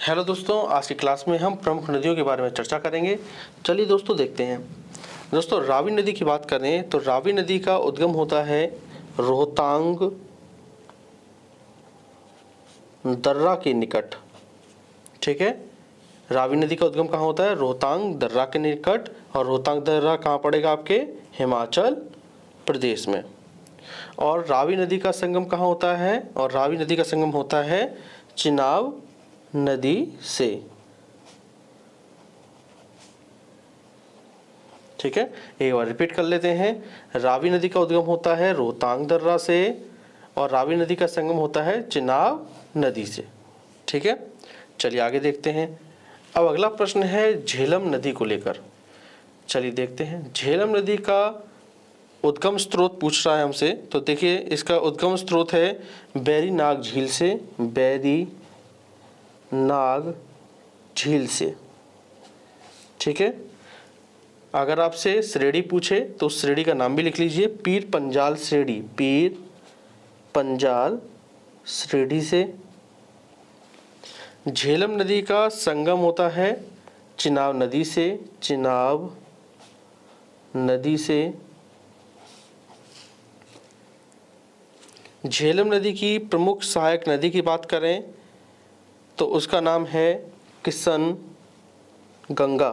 Hello दोस्तों, आज की क्लास में हम प्रमुख नदियों के बारे में चर्चा करेंगे। चलिए दोस्तों देखते हैं। दोस्तों रावी नदी की बात करें तो रावी नदी का उद्गम होता है रोहतांग दर्रा के निकट। ठीक है, रावी नदी का उद्गम कहाँ होता है? रोहतांग दर्रा के निकट। और रोहतांग दर्रा कहाँ पड़ेगा? आपके हिमाचल प्रदेश में। और रावी नदी का संगम कहाँ होता है? और रावी नदी का संगम होता है चिनाब नदी से। ठीक है, एक बार रिपीट कर लेते हैं। रावी नदी का उद्गम होता है रोहतांग दर्रा से और रावी नदी का संगम होता है चिनाब नदी से। ठीक है, चलिए आगे देखते हैं। अब अगला प्रश्न है झेलम नदी को लेकर। चलिए देखते हैं। झेलम नदी का उद्गम स्रोत पूछ रहा है हमसे, तो देखिए इसका उद्गम स्रोत है बैरी नाग झील से। बैरी नाग झील से। ठीक है, अगर आपसे श्रेणी पूछे तो श्रेणी का नाम भी लिख लीजिए, पीर पंजाल श्रेणी। पीर पंजाल श्रेणी से। झेलम नदी का संगम होता है चिनाब नदी से। चिनाब नदी से। झेलम नदी की प्रमुख सहायक नदी की बात करें तो उसका नाम है किशन गंगा,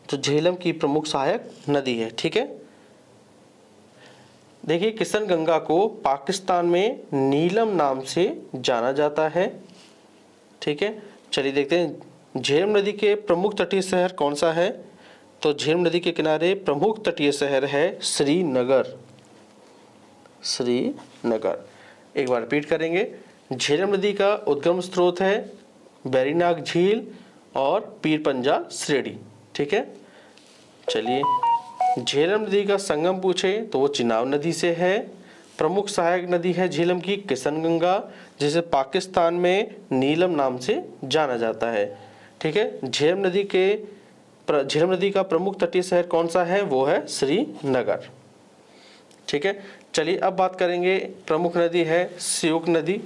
जो झेलम की प्रमुख सहायक नदी है। ठीक है, देखिए किशन गंगा को पाकिस्तान में नीलम नाम से जाना जाता है। ठीक है, चलिए देखते हैं झेलम नदी के प्रमुख तटीय शहर कौन सा है। तो झेलम नदी के किनारे प्रमुख तटीय शहर है श्रीनगर। श्रीनगर। एक बार रिपीट करेंगे। झेलम नदी का उद्गम स्रोत है बैरीनाग झील और पीर पंजाल श्रेणी। ठीक है, चलिए झेलम नदी का संगम पूछे तो वो चिनाब नदी से है। प्रमुख सहायक नदी है झेलम की किशन गंगा, जिसे पाकिस्तान में नीलम नाम से जाना जाता है। ठीक है, झेलम नदी का प्रमुख तटीय शहर कौन सा है? वो है श्रीनगर। ठीक है, चलिए अब बात करेंगे। प्रमुख नदी है स्योक नदी।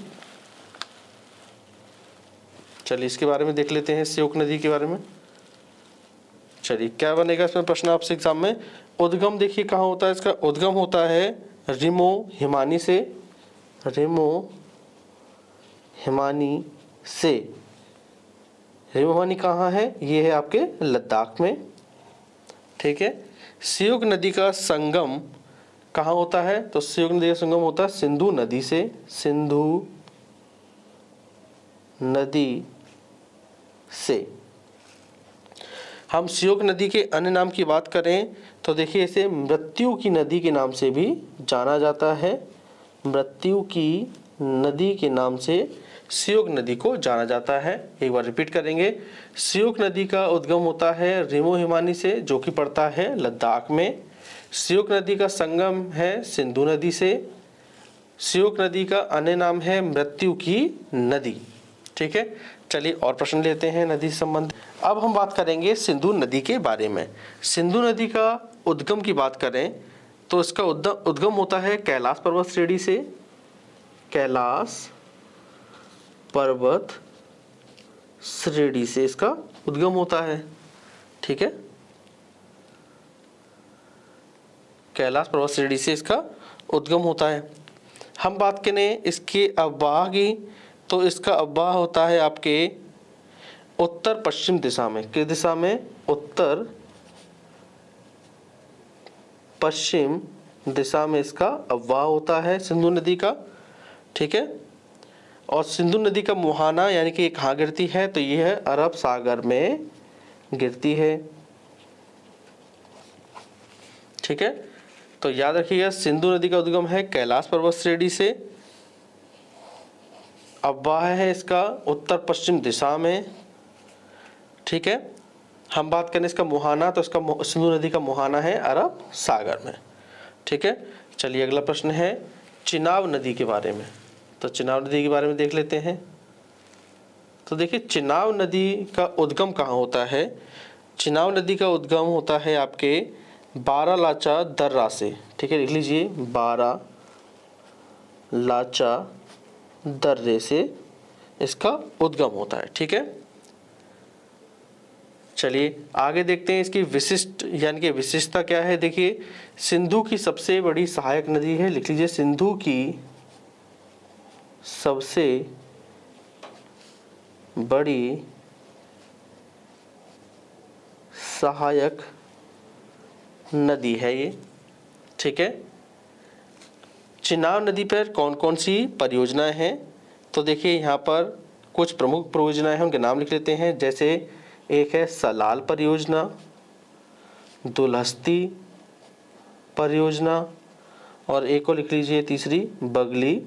चलिए इसके बारे में देख लेते हैं, स्योक नदी के बारे में। चलिए क्या बनेगा इसमें प्रश्न आपसे एग्जाम में। उद्गम देखिए कहाँ होता है इसका? उद्गम होता है रिमो हिमानी से। रिमो हिमानी से। रिमो हिमानी कहाँ है? ये है आपके लद्दाख में। ठीक है, स्योक नदी का संगम कहाँ होता है? तो स्योक नदी का संगम होता है सिंधु नदी से। सिंधु नदी से। हम स्योक नदी के अन्य नाम की बात करें तो देखिए इसे मृत्यु की नदी के नाम से भी जाना जाता है। मृत्यु की नदी के नाम से स्योक नदी को जाना जाता है। एक बार रिपीट करेंगे। स्योक नदी का उद्गम होता है रिमो हिमानी से, जो कि पड़ता है लद्दाख में। स्योक नदी का संगम है सिंधु नदी से। स्योक नदी का अन्य नाम है मृत्यु की नदी। ठीक है, चलिए और प्रश्न लेते हैं नदी से संबंधित। अब हम बात करेंगे सिंधु नदी के बारे में। सिंधु नदी का उद्गम की बात करें तो इसका उद्गम होता है कैलाश पर्वत श्रेणी से। कैलाश पर्वत श्रेणी से इसका उद्गम होता है। ठीक है, कैलाश पर्वत श्रेणी से इसका उद्गम होता है। हम बात करें इसके अववाह की तो इसका अववाह होता है आपके उत्तर पश्चिम दिशा में। किस दिशा में? उत्तर पश्चिम दिशा में इसका अववाह होता है सिंधु नदी का। ठीक है, और सिंधु नदी का मुहाना यानी कि कहाँ गिरती है? तो यह है अरब सागर में गिरती है। ठीक है, तो याद रखिएगा सिंधु नदी का उद्गम है कैलाश पर्वत श्रेणी से। अववाह है इसका उत्तर पश्चिम दिशा में। ठीक है, हम बात करें इसका मुहाना तो इसका सिंधु नदी का मुहाना है अरब सागर में। ठीक है, चलिए अगला प्रश्न है चिनाब नदी के बारे में। तो चिनाब नदी के बारे में देख लेते हैं। तो देखिए चिनाब नदी का उद्गम कहाँ होता है? चिनाब नदी का उद्गम होता है आपके बारालाचा दर्रा से। ठीक है, लिख लीजिए बारालाचा दर्रे से इसका उद्गम होता है। ठीक है, चलिए आगे देखते हैं इसकी विशिष्ट यानी कि विशेषता क्या है। देखिए, सिंधु की सबसे बड़ी सहायक नदी है, लिख लीजिए सिंधु की सबसे बड़ी सहायक नदी है ये। ठीक है, चिनाब नदी पर कौन कौन सी परियोजनाएं हैं, तो देखिए यहाँ पर कुछ प्रमुख परियोजनाएं हैं, उनके नाम लिख लेते हैं। जैसे एक है सलाल परियोजना, दुलहस्ती परियोजना, और एक को लिख लीजिए तीसरी बगली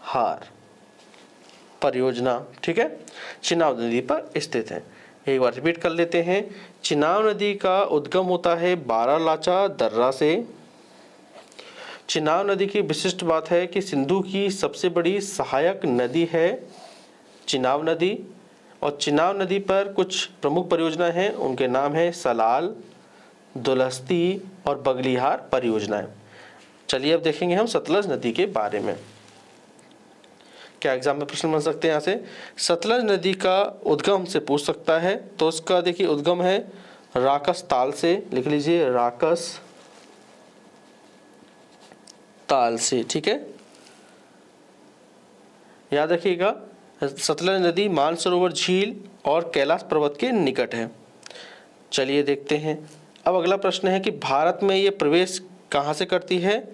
हार परियोजना। ठीक है, चिनाब नदी पर स्थित है। एक बार रिपीट कर लेते हैं। चिनाब नदी का उद्गम होता है बारालाचा दर्रा से। चिनाब नदी की विशिष्ट बात है कि सिंधु की सबसे बड़ी सहायक नदी है चिनाब नदी, और चिनाब नदी पर कुछ प्रमुख परियोजनाएं हैं, उनके नाम है सलाल, दुलहस्ती और बगलीहार परियोजनाएं। चलिए अब देखेंगे हम सतलज नदी के बारे में। क्या एग्जाम में प्रश्न बन सकते हैं यहाँ से। सतलज नदी का उद्गम से पूछ सकता है, तो उसका देखिए उद्गम है राकस ताल से, लिख लीजिए राकस ताल से। ठीक है, याद रखिएगा सतलज नदी मानसरोवर झील और कैलाश पर्वत के निकट है। चलिए देखते हैं, अब अगला प्रश्न है कि भारत में ये प्रवेश कहाँ से करती है,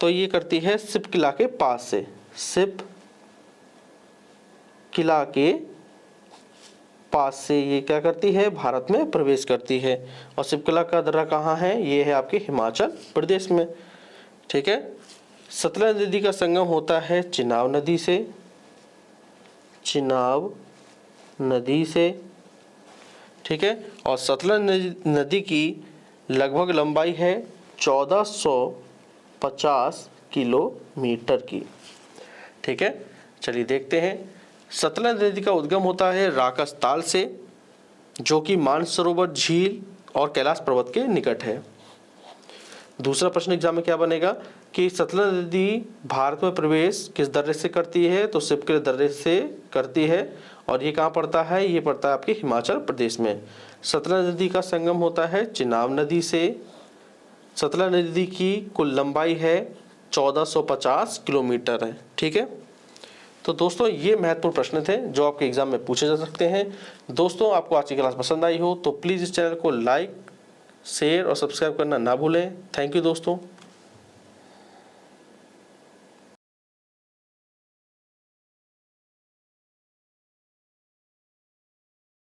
तो ये करती है सिप किला के पास से। सिप किला के पास से ये क्या करती है, भारत में प्रवेश करती है। और सिप किला का दर्रा कहाँ है, ये है आपके हिमाचल प्रदेश में। ठीक है, सतलज नदी का संगम होता है चिनाब नदी से, चिनाब नदी से। ठीक है, और सतलज नदी की लगभग लंबाई है 1450 किलोमीटर की। ठीक है, चलिए देखते हैं। सतलज नदी का उद्गम होता है राकस ताल से, जो कि मानसरोवर झील और कैलाश पर्वत के निकट है। दूसरा प्रश्न एग्जाम में क्या बनेगा कि सतलज नदी भारत में प्रवेश किस दर्रे से करती है, तो सिप के दर्रे से करती है, और ये कहाँ पड़ता है, ये पड़ता है आपके हिमाचल प्रदेश में। सतलज नदी का संगम होता है चिनाब नदी से। सतलज नदी की कुल लंबाई है 1450 किलोमीटर है। ठीक है, तो दोस्तों ये महत्वपूर्ण प्रश्न थे जो आपके एग्जाम में पूछे जा सकते हैं। दोस्तों आपको आज की क्लास पसंद आई हो तो प्लीज़ इस चैनल को लाइक, शेयर और सब्सक्राइब करना ना भूलें। थैंक यू दोस्तों।